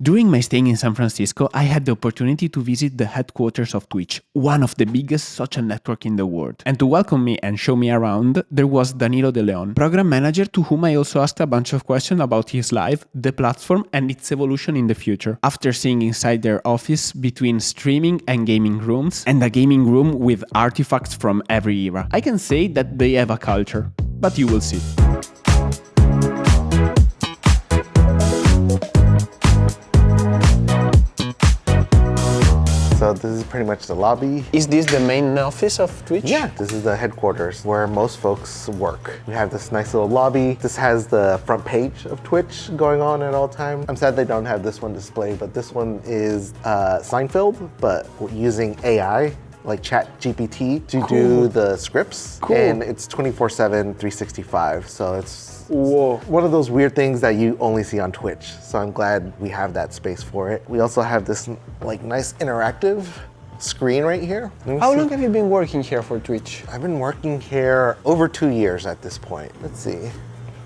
During my stay in San Francisco, I had the opportunity to visit the headquarters of Twitch, one of the biggest social networks in the world. And to welcome me and show me around, there was Danilo De Leon, program manager to whom I also asked a bunch of questions about his life, the platform, and its evolution in the future. After seeing inside their office between streaming and gaming rooms, and a gaming room with artifacts from every era, I can say that they have a culture. But you will see. So this is pretty much the lobby. Is this the main office of Twitch? Yeah, this is the headquarters where most folks work. We have this nice little lobby. This has the front page of Twitch going on at all time. I'm sad they don't have this one displayed, but this one is Seinfeld, but using AI like ChatGPT to do the scripts. Cool. And it's 24/7, 365. So it's Whoa. one of those weird things that you only see on Twitch. So I'm glad we have that space for it. We also have this like nice interactive screen right here. How long have you been working here for Twitch? I've been working here over 2 years at this point. Let's see.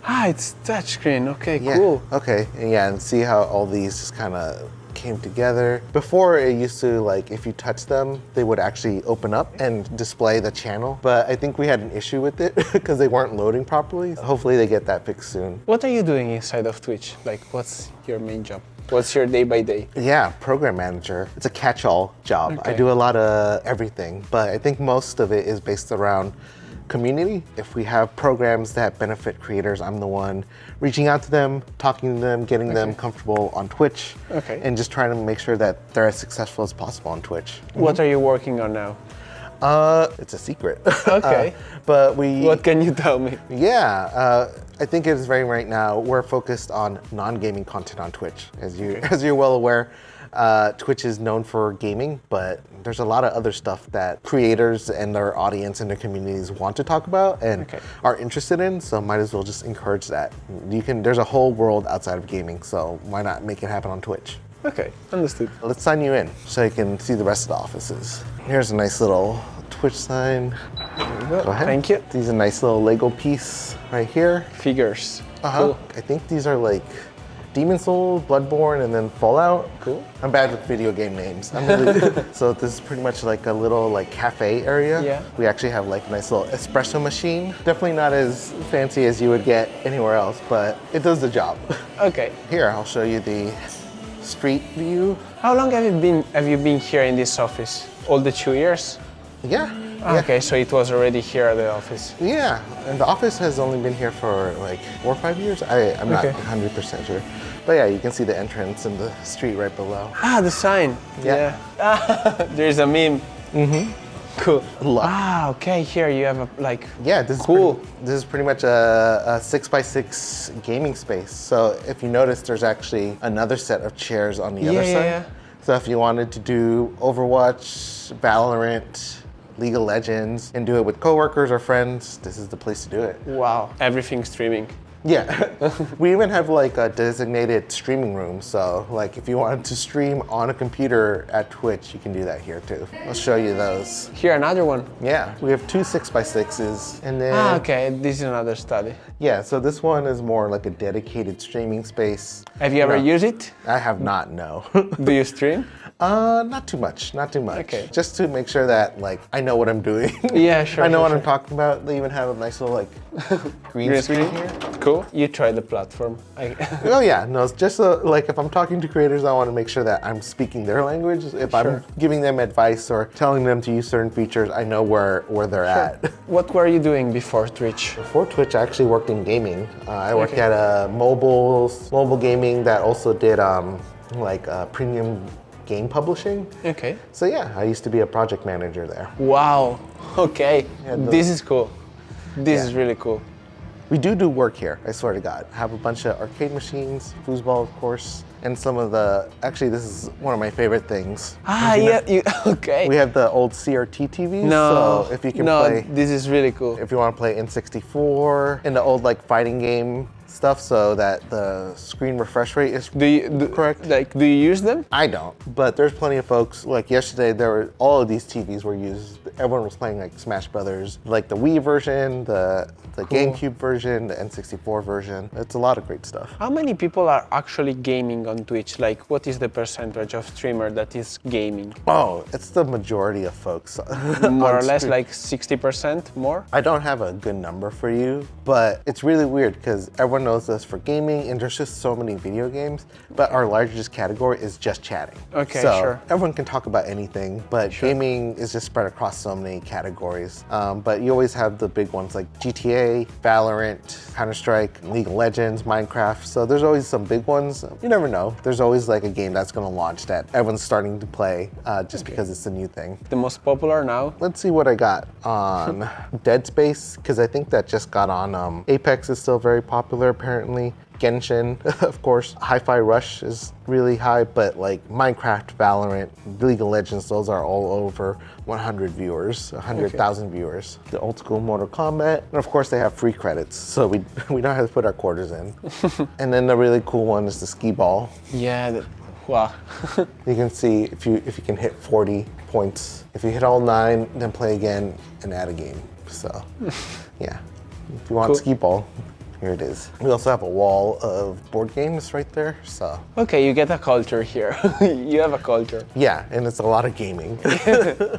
Ah, it's touchscreen. Okay, Yeah. cool. Okay. And yeah, and see how all these just kind of came together. Before it used to, like, if you touch them, they would actually open up and display the channel. But I think we had an issue with it because they weren't loading properly. Hopefully they get that fixed soon. What are you doing inside of Twitch? Like, what's your main job? What's your day by day? Yeah, program manager. It's a catch-all job. I Okay. do a lot of everything, but I think most of it is based around community. If we have programs that benefit creators, I'm the one reaching out to them, talking to them, getting them comfortable on Twitch, and just trying to make sure that they're as successful as possible on Twitch. What are you working on now? It's a secret. Okay. But we... What can you tell me? Yeah, I think it is very right now, we're focused on non-gaming content on Twitch. As you're well aware, Twitch is known for gaming, but there's a lot of other stuff that creators and their audience and their communities want to talk about and are interested in, so might as well just encourage that. There's a whole world outside of gaming, so why not make it happen on Twitch? Okay, understood. Let's sign you in so you can see the rest of the offices. Here's a nice little Twitch sign. Go ahead. Thank you. These are a nice little Lego piece right here. Figures. Cool. I think these are like Demon Souls, Bloodborne, and then Fallout. Cool. I'm bad with video game names. So this is pretty much like a little like cafe area. Yeah. We actually have like a nice little espresso machine. Definitely not as fancy as you would get anywhere else, but it does the job. Okay. Here, I'll show you the street view. How long have you been here in this office? All the 2 years? Yeah. Okay, so it was already here at the office. Yeah, and the office has only been here for like 4 or 5 years. I'm not 100% sure. But yeah, you can see the entrance and the street right below. Ah, the sign. Yeah. There's a meme. Cool. Ah, okay, here you have a, like... Yeah, this is pretty much a 6x6 gaming space. So if you notice, there's actually another set of chairs on the other side. Yeah. So if you wanted to do Overwatch, Valorant, League of Legends, and do it with coworkers or friends, this is the place to do it. Wow, everything streaming. Yeah, we even have like a designated streaming room. So like if you wanted to stream on a computer at Twitch, you can do that here too. I'll show you those. Here, another one. Yeah, we have 2 6x6s and then... okay, this is another study. Yeah, so this one is more like a dedicated streaming space. Have you ever used it? I have not, no. Do you stream? Not too much. Okay. Just to make sure that like I know what I'm doing. Yeah, sure. I know what I'm talking about. They even have a nice little like green screen here. Cool. You try the platform. Oh yeah, no, it's just like if I'm talking to creators, I want to make sure that I'm speaking their language. If I'm giving them advice or telling them to use certain features, I know where they're at. What were you doing before Twitch? Before Twitch, I actually worked in gaming. I worked at a mobile gaming that also did premium game publishing. Okay. So yeah, I used to be a project manager there. Wow. Okay. This is cool. This is really cool. We do work here, I swear to God. I have a bunch of arcade machines, foosball, of course, and some of the, actually this is one of my favorite things. Okay. We have the old CRT TVs, No, so if you can play, this is really cool. if you want to play N64 and the old like fighting game stuff so that the screen refresh rate is correct. Like, do you use them? I don't, but there's plenty of folks, like yesterday, all of these TVs were used. Everyone was playing like Smash Brothers, like the Wii version, the the GameCube version, the N64 version. It's a lot of great stuff. How many people are actually gaming on Twitch? Like, what is the percentage of streamer that is gaming? Oh, it's the majority of folks. More or on less, stream. like 60% more? I don't have a good number for you, but it's really weird because everyone knows us for gaming and there's just so many video games, but our largest category is just chatting. Okay, so sure. everyone can talk about anything, but gaming is just spread across so many categories. But you always have the big ones like GTA, Valorant, Counter-Strike, League of Legends, Minecraft. So there's always some big ones. You never know. There's always like a game that's gonna launch that everyone's starting to play just because it's a new thing. The most popular now? Let's see what I got on Dead Space, because I think that just got on. Apex is still very popular apparently. Genshin, of course. Hi-Fi Rush is really high, but like Minecraft, Valorant, League of Legends, those are all over 100 viewers, 100,000 viewers. The old school Mortal Kombat, and of course they have free credits, so we don't have to put our quarters in. And then the really cool one is the skee ball. Yeah, wow. You can see if you can hit 40 points. If you hit all 9, then play again and add a game. So, yeah. If you want skee ball, here it is. We also have a wall of board games right there, so. Okay, you get a culture here. You have a culture. Yeah, and it's a lot of gaming.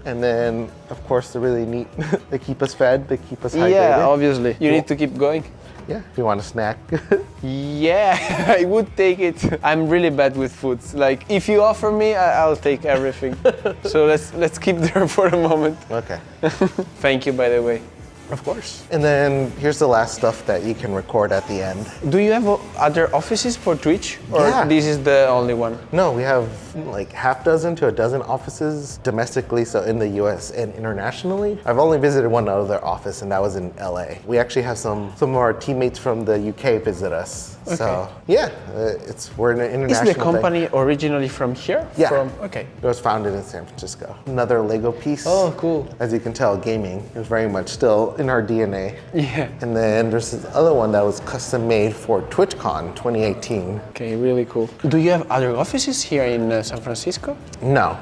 And then, of course, they're really neat. They keep us fed, they keep us hydrated. Yeah, obviously. You need to keep going. Yeah, if you want a snack. Yeah, I would take it. I'm really bad with foods. Like, if you offer me, I'll take everything. So let's keep there for a moment. Okay. Thank you, by the way. Of course. And then here's the last stuff that you can record at the end. Do you have other offices for Twitch? Or Yeah. this is the only one? No, we have like half dozen to a dozen offices domestically, so in the US and internationally. I've only visited one other office, and that was in LA. We actually have some of our teammates from the UK visit us. Okay. So yeah, we're an international Is the company originally from here? Yeah. Okay. It was founded in San Francisco. Another Lego piece. Oh, cool. As you can tell, gaming is very much still in our DNA. Yeah. And then there's this other one that was custom made for TwitchCon 2018. Okay, really cool. Do you have other offices here in San Francisco? No,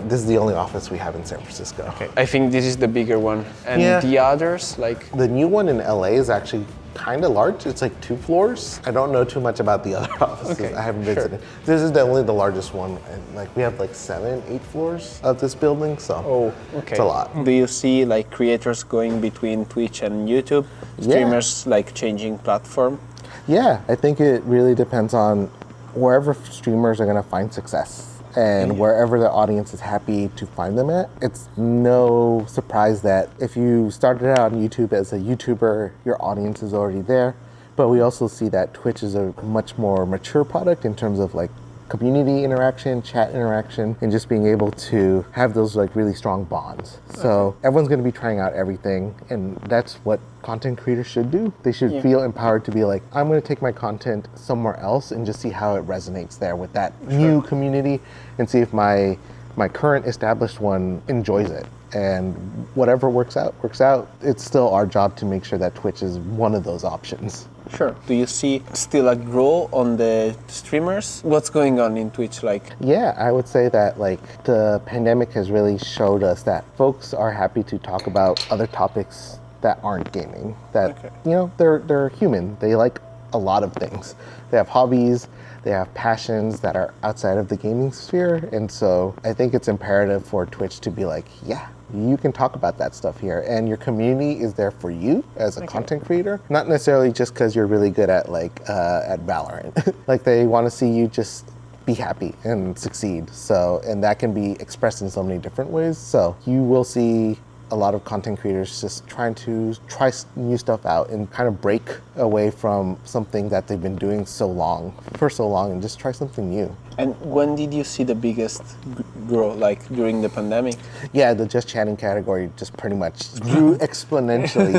this is the only office we have in San Francisco. Okay. I think this is the bigger one. And Yeah. the others, like... The new one in LA is actually kind of large. It's like 2 floors. I don't know too much about the other offices. Okay, I haven't sure. visited. This is definitely the largest one. And like we have like 7, 8 floors of this building, so Okay. it's a lot. Do you see like creators going between Twitch and YouTube? Streamers like changing platform? Yeah, I think it really depends on wherever streamers are going to find success. And wherever the audience is happy to find them at. It's no surprise that if you started out on YouTube as a YouTuber, your audience is already there. But we also see that Twitch is a much more mature product in terms of like community interaction, chat interaction, and just being able to have those like really strong bonds. So everyone's going to be trying out everything, and that's what content creators should do. They should feel empowered to be like, I'm going to take my content somewhere else and just see how it resonates there with that new community, and see if my current established one enjoys it. And whatever works out, works out. It's still our job to make sure that Twitch is one of those options. Sure. Do you see still a growth on the streamers? What's going on in Twitch like? Yeah, I would say that like the pandemic has really showed us that folks are happy to talk about other topics that aren't gaming. That you know, they're human. They like a lot of things. They have hobbies, they have passions that are outside of the gaming sphere. And so I think it's imperative for Twitch to be like, yeah, you can talk about that stuff here, and your community is there for you as a content creator, not necessarily just because you're really good at like at Valorant. Like they want to see you just be happy and succeed. So, and that can be expressed in so many different ways. So you will see a lot of content creators just trying to try new stuff out and kind of break away from something that they've been doing for so long and just try something new. And when did you see the biggest growth, like during the pandemic? Yeah, the just chatting category just pretty much grew exponentially,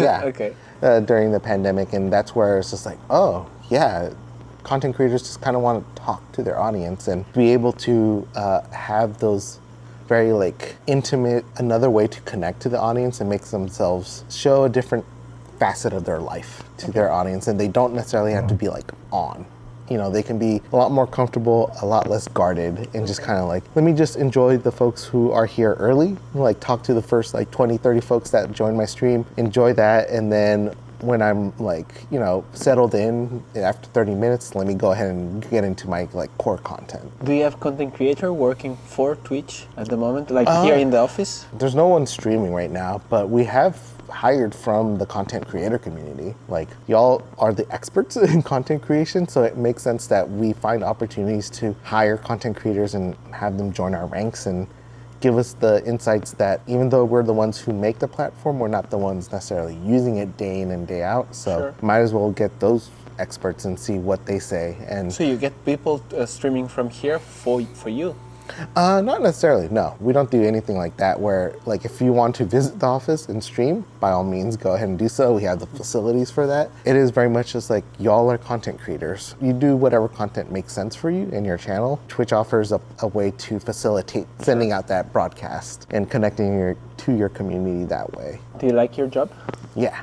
during the pandemic. And that's where it's just like, oh, yeah, content creators just kind of want to talk to their audience and be able to have those very like intimate, another way to connect to the audience and make themselves show a different facet of their life to their audience. And they don't necessarily have to be like on. You know, they can be a lot more comfortable, a lot less guarded, and just kind of like, let me just enjoy the folks who are here early, like talk to the first like 20, 30 folks that join my stream, enjoy that, and then when I'm like, settled in after 30 minutes, let me go ahead and get into my like core content. Do you have content creator working for Twitch at the moment, like here in the office? There's no one streaming right now, but we have hired from the content creator community. Like, y'all are the experts in content creation, so it makes sense that we find opportunities to hire content creators and have them join our ranks and give us the insights that even though we're the ones who make the platform, we're not the ones necessarily using it day in and day out. So might as well get those experts and see what they say. And so you get people streaming from here for you? Not necessarily, no. We don't do anything like that where, like, if you want to visit the office and stream, by all means, go ahead and do so. We have the facilities for that. It is very much just like, y'all are content creators. You do whatever content makes sense for you in your channel. Twitch offers a way to facilitate sending out that broadcast and connecting to your community that way. Do you like your job? Yeah,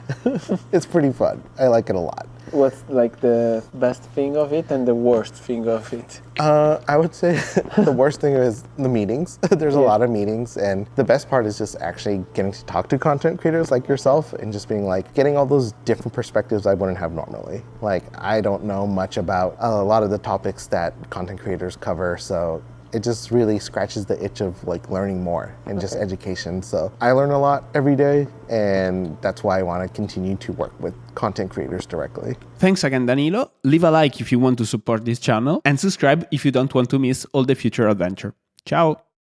it's pretty fun. I like it a lot. What's like the best thing of it and the worst thing of it? I would say the worst thing is the meetings. There's a lot of meetings, and the best part is just actually getting to talk to content creators like yourself and just being like, getting all those different perspectives I wouldn't have normally. Like, I don't know much about a lot of the topics that content creators cover, so it just really scratches the itch of like learning more and just education. So I learn a lot every day, and that's why I want to continue to work with content creators directly. Thanks again, Danilo. Leave a like if you want to support this channel and subscribe if you don't want to miss all the future adventure. Ciao!